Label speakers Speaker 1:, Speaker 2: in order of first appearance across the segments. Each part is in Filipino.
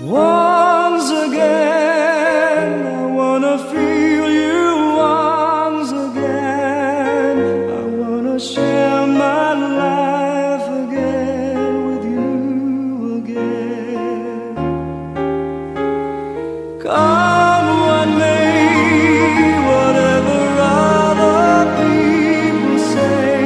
Speaker 1: Once again, I wanna feel you once again. I wanna share my life again with you again. Come what may, whatever other people say,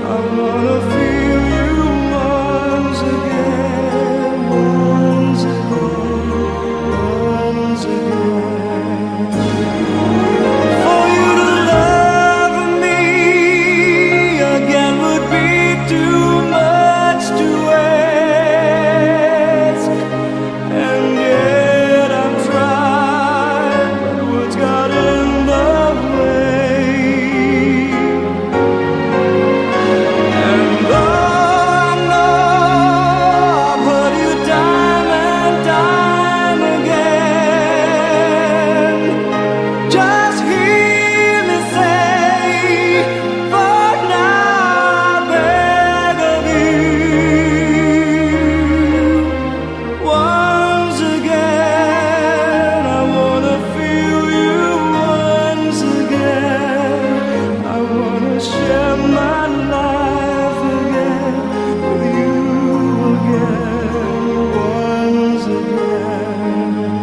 Speaker 1: I wanna feel you once again, once again, once again. For you to love me again would be too much to ask, and yet I'm trying, but words got in the way. And though I know I've hurt you time and time again, just hear me say, for now I beg of you. Once again, I wanna feel you once again. I wanna share my life again with you again, once again.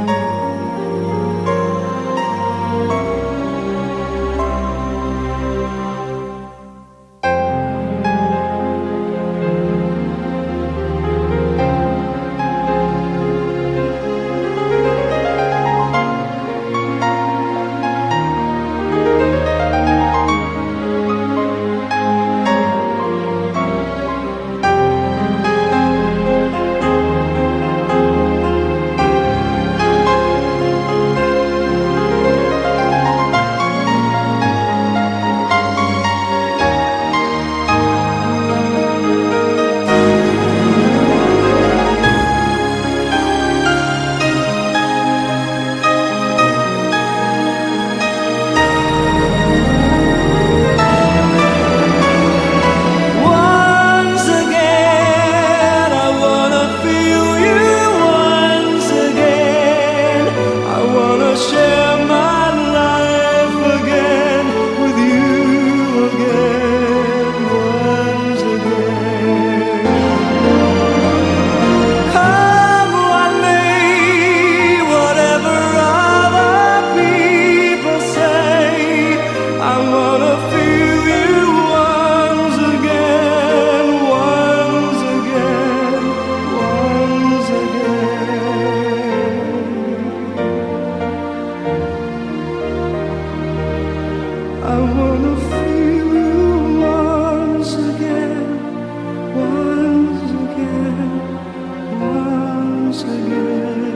Speaker 1: Once again, I wanna feel you once again. I wanna share my life again with you again, once again. Come what may, whatever other people say, I wanna feel you once again, once again, once again. I wanna feel you once again, once again, once again.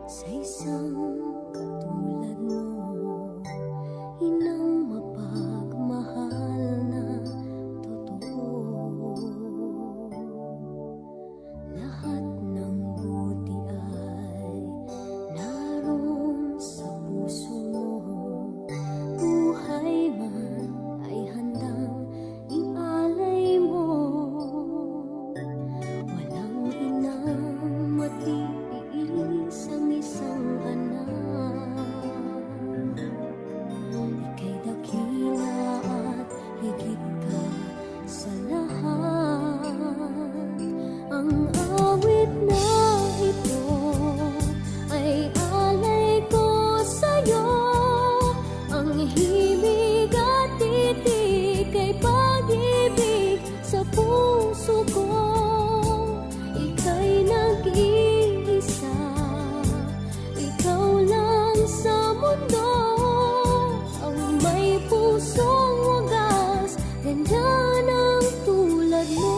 Speaker 2: Sa isang katulad mo, inang mapagmahal na totoo. Lahat ng buti ay naroon sa puso mo. Buhay man ay handang ialay mo. Walang inang matiis ang isang anak. Ika'y dakila at higit ka sa lahat. Ang awit na ito ay alay ko sa'yo. Ang himig at titig ay pag-ibig sa puso ko. Ika'y nag-iisa, ikaw lang sa mundo. Ang may pusong wagas, ganda ng tulad mo.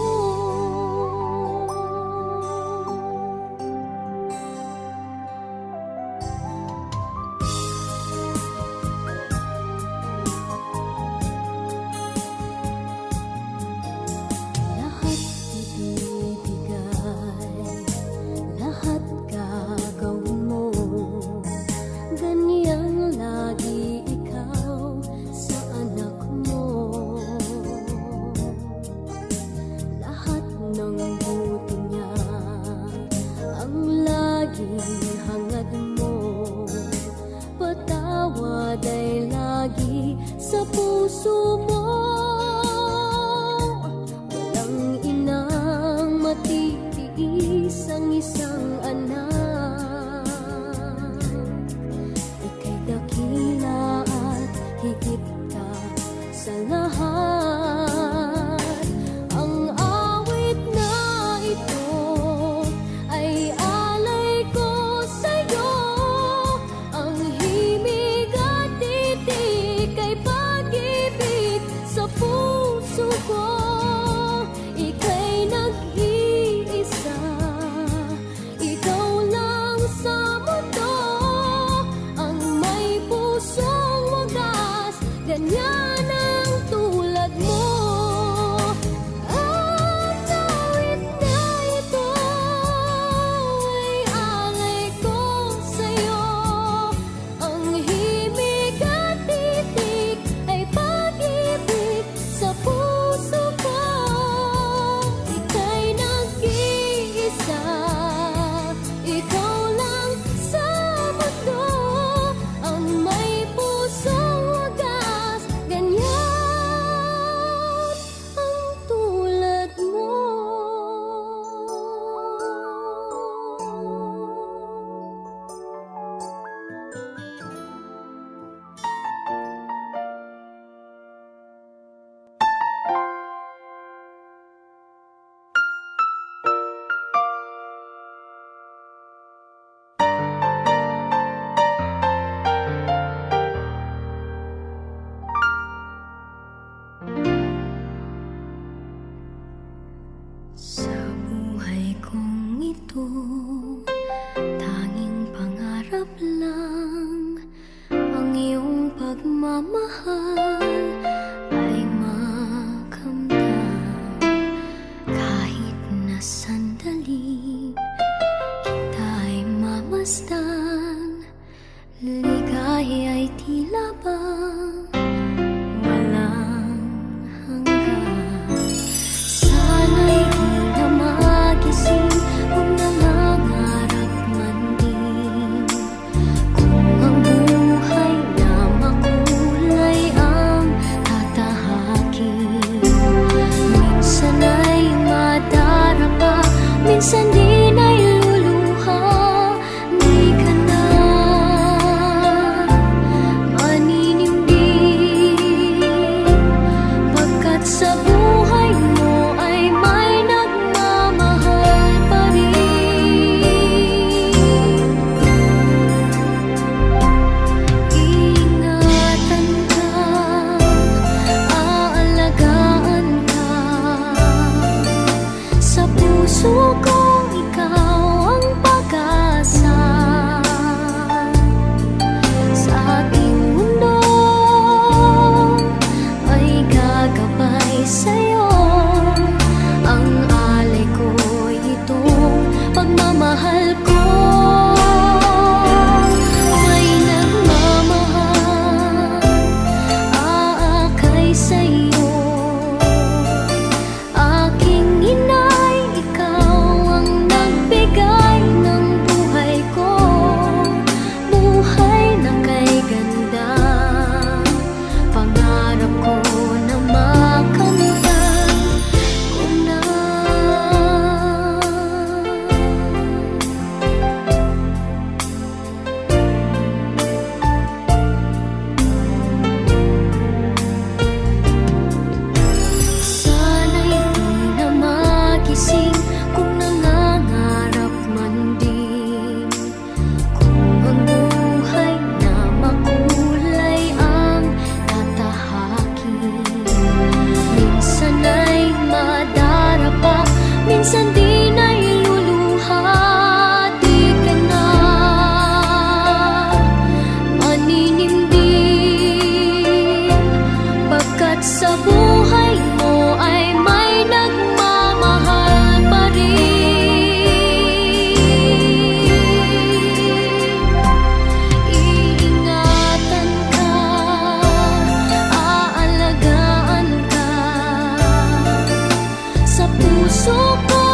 Speaker 2: sa puso mo. Walang inang matitiis ang isang anak. Ika'y dakila at higit ka sa lahat. Ang awit na ito ay alay ko sa'yo. Ang himig at titik ay pag-ibig sa puso ko. Ika'y nag-iisa, ikaw lang sa mundo. Ang may pusong wagas, ganyan ang tulad mo. Ang awit na ito ay alay ko sa'yo. Ang himig at titik ay pag-ibig sa puso ko. Ika'y nag-iisa, ikaw lang sa mundo. Ang may pusong wagas, ganyan ang tulad mo. Sa buhay kong ito, tanging pangarap lang ang iyong pagmamahal ay makamtan. Kahit na sandali kita'y mamasdan, ligay ay tila bang walang hanggan. Sana'y di na magising kung nangangarap man din. Kung ang buhay na makulay ang tatahakin. Minsan ay madarapa, minsan din ay luluha. Di ka na maninindig, pagkat sa buhay mo ay may nagmamahal pa rin. Ingatan ka, aalagaan ka. Sa puso ko ikaw ang pag-asa. Sa ating mundo ay gagabay sa'yo. Ang alay ko'y itong pagmamahal ko. May nagmamahal, aakay sa'yo. Aking inay, ikaw ang nagbigay ng buhay ko. Buhay na kay ganda, pangarap ko na makamtan ko na. Sana'y di na magising kung nangangarap man din. Kung ang buhay na makulay ang tatahakin. Minsan ay madarapa, minsan din ay luluha. Di ka na maninindig, pagkat sa buhay mo ay may nagmamahal pa rin. Iingatan ka, aalagaan ka. Sa puso ko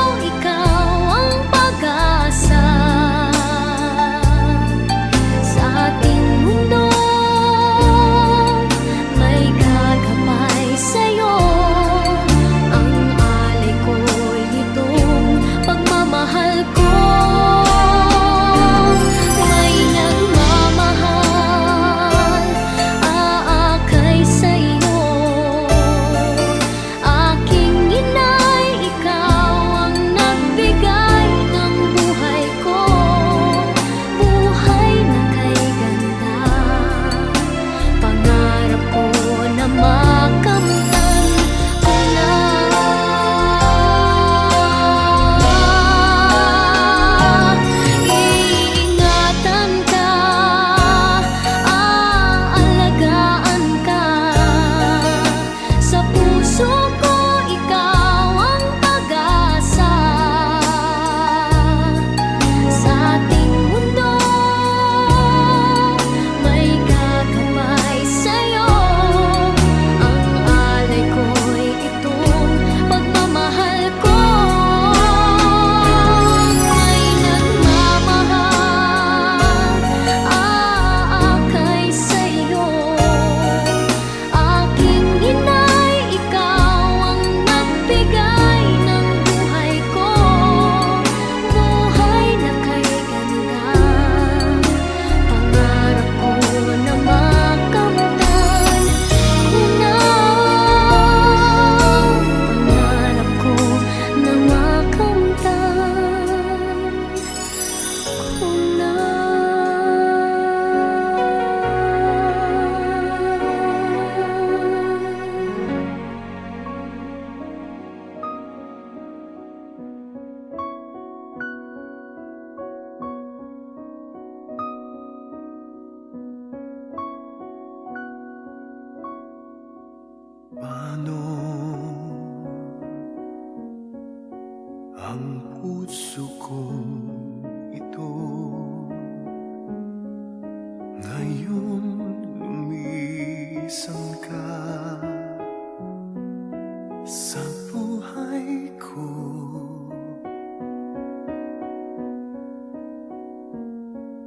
Speaker 1: Paano ang puso ko ito ngayon lumisan ka sa buhay ko?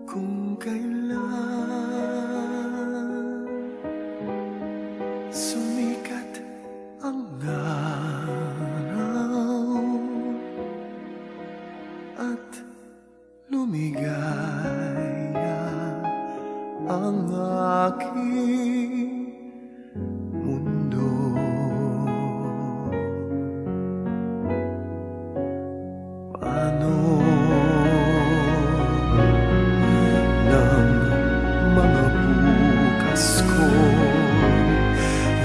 Speaker 1: Kung kailan sumikat ang araw at lumigaya ang aking mundo, paano ng mga bukas ko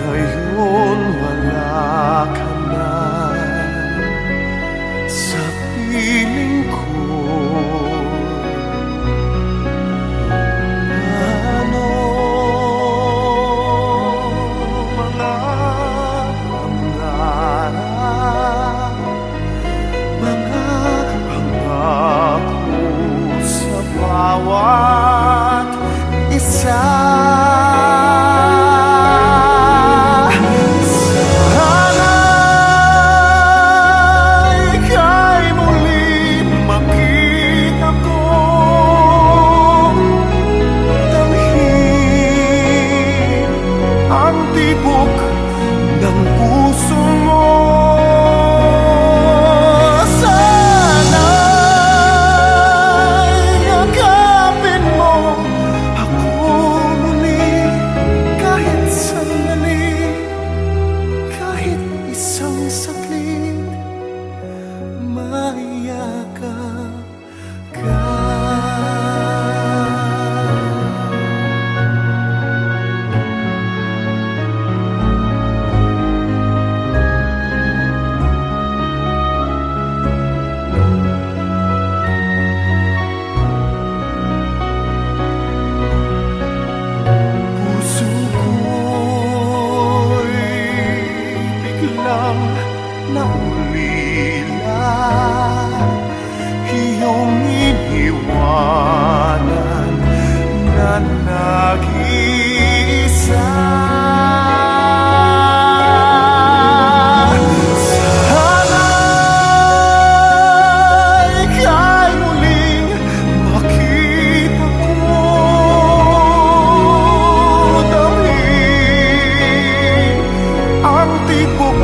Speaker 1: ngayon wala ka na sa piling ko? Paano mga pangarap, mga pangako sa bawat isa? Tibok ng puso mo, sana'y yakapin mo ako muli kahit sandali, kahit isang saglit, maiyakap ka. Biglang naulila iyong iniwanan na nag-iisa. Sana'y ika'y muling makita ko, damhin ang tibok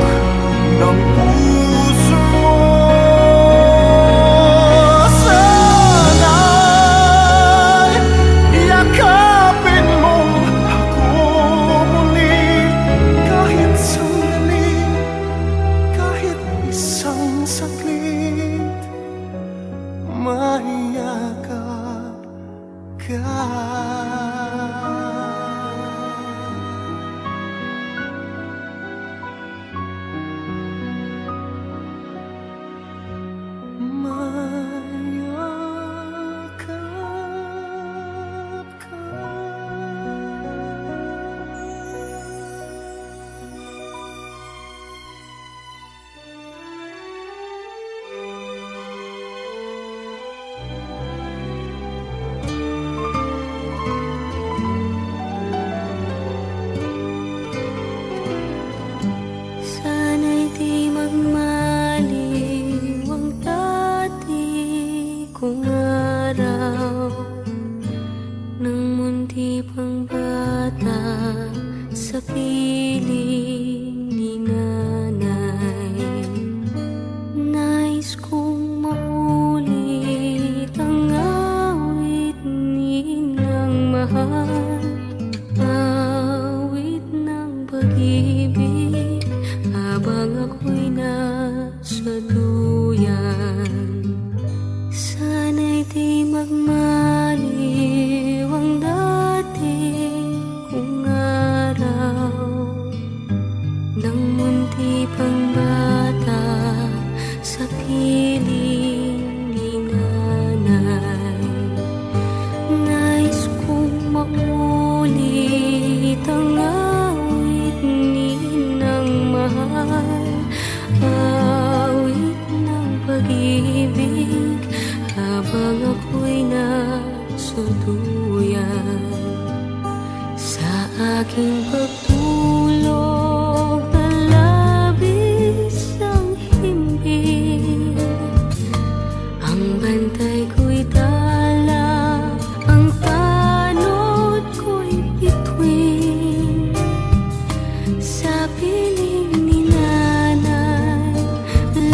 Speaker 1: ng puso mo. Sana'y yakapin mo ako muli kahit sandali, kahit isang saglit, maiyakap ka.
Speaker 2: Sana'y di magmaliw ang dati kong araw nang munti pang bata sa piling ni nanay. Nais kong maulit ang awit ninang mahal, awit ng pag-ibig habang ako'y nasa duyan. Sana'y di magmaliw ang dati kong araw nang munti pang bata sa piling ni nanay. Nais kong maulit ang awit ni sa piling ni nanay,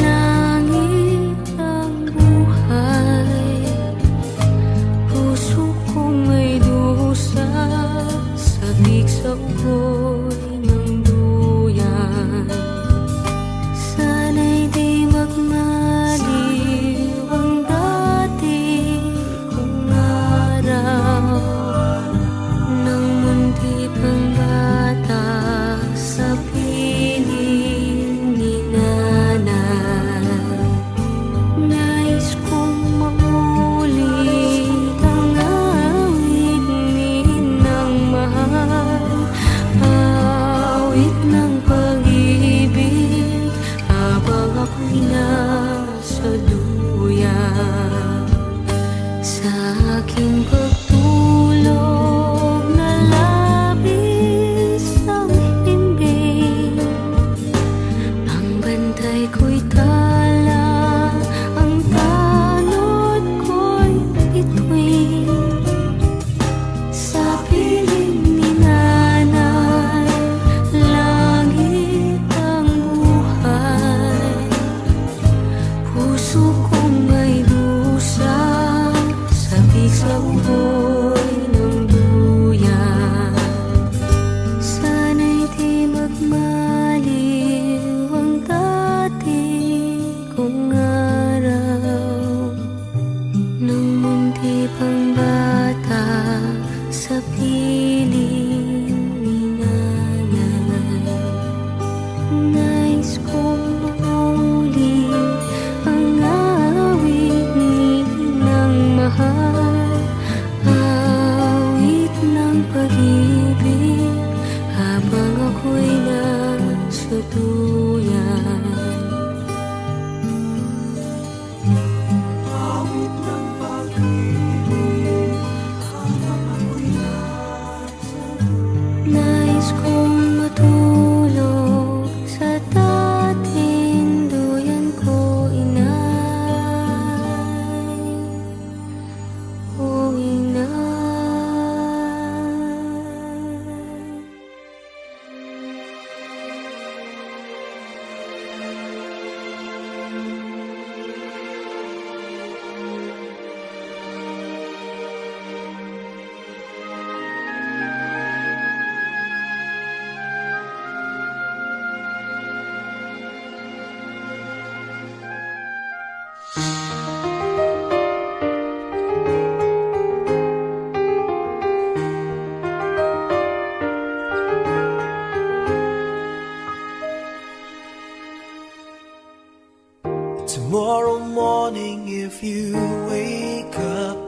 Speaker 2: langit ang buhay. Puso kong may dusa, sabik sa ugoy ng duyan. Sana'y di magmaliw ang dati kong araw, nang mundi pang bata sa piling ni nanay. Nais kong maulit ang awit ni Inang mahal, awit ng pag-ibig habang ako'y nasa duyan. Sa aking pagtulog na labis ang himbing, ang bantay ko'y tala, ang tanod ko'y bituin. Sa piling ni nanay, langit ang buhay. Puso kong may dusa, sabik sa ugoy ng duyan. Sana'y di magmaliw ang dati kong araw, nang mundi pang bata sa piling ni nanay. Nais kong maulit ang awit ni Inang mahal, awit ng pag-ibig habang ako'y nasa duyan.
Speaker 1: Awit ng pag-ibig habang ako'y nasa
Speaker 2: Nais kong matulog sa dating duyan ko, inay. O inay.
Speaker 1: Tomorrow morning, if you wake up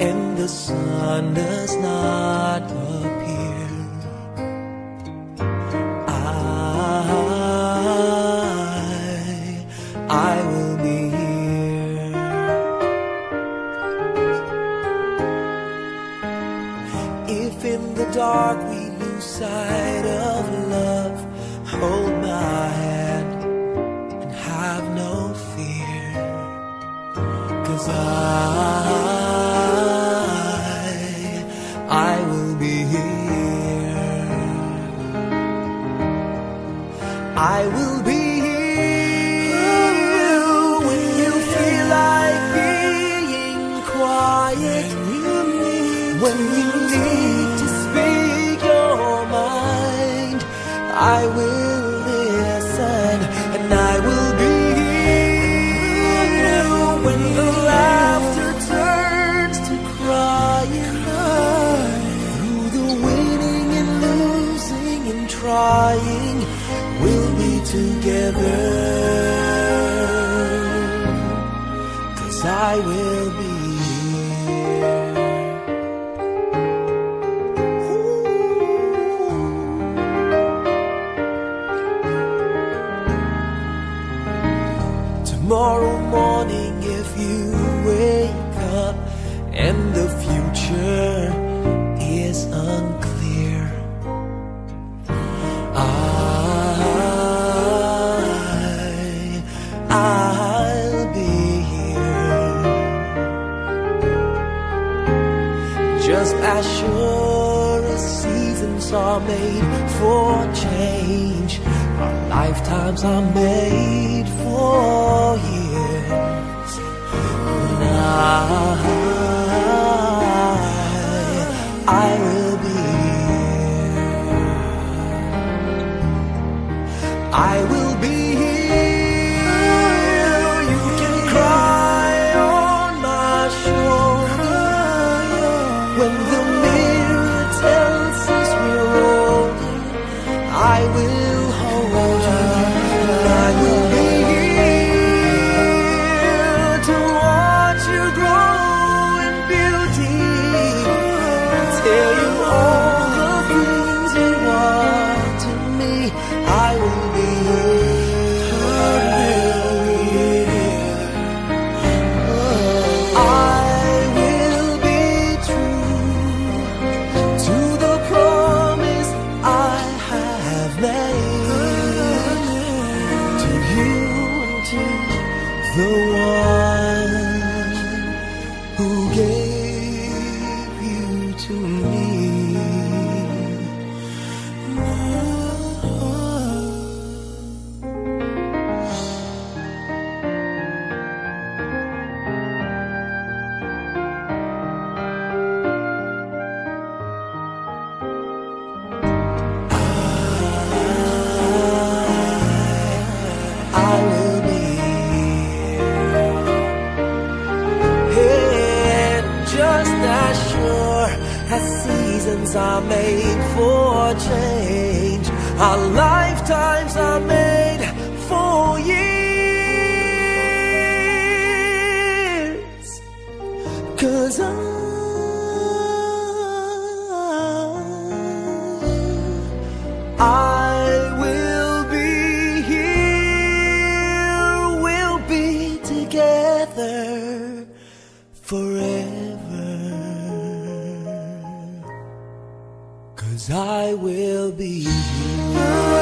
Speaker 1: and the sun does not appear, I will be here. If in the dark we lose sight of love, hold my hand and have no fear, 'cause I will be here. I will be here when you feel like being quiet, when you need to speak your mind. I will listen and I will be here when the laughter turns to crying. Through the winning and losing and trying, we'll be together, 'cause I will be here. Tomorrow morning, if you wake up and the future is unclear, I'll be here. Just as sure as seasons are made for change, times are made for years. And I will be here. I will be here. You can cry on my shoulder when the mirror tells us we're older. I will hold you. I will be here to watch you grow in beauty, tell you all the things you want to me. I will be I will be true to the promise I have made to you and to the one who gave you to me. I will be here, and just as sure as seasons are made for change, our lifetimes are made for years. 'Cause I will be here, we'll be together forever. 'Cause I will be here.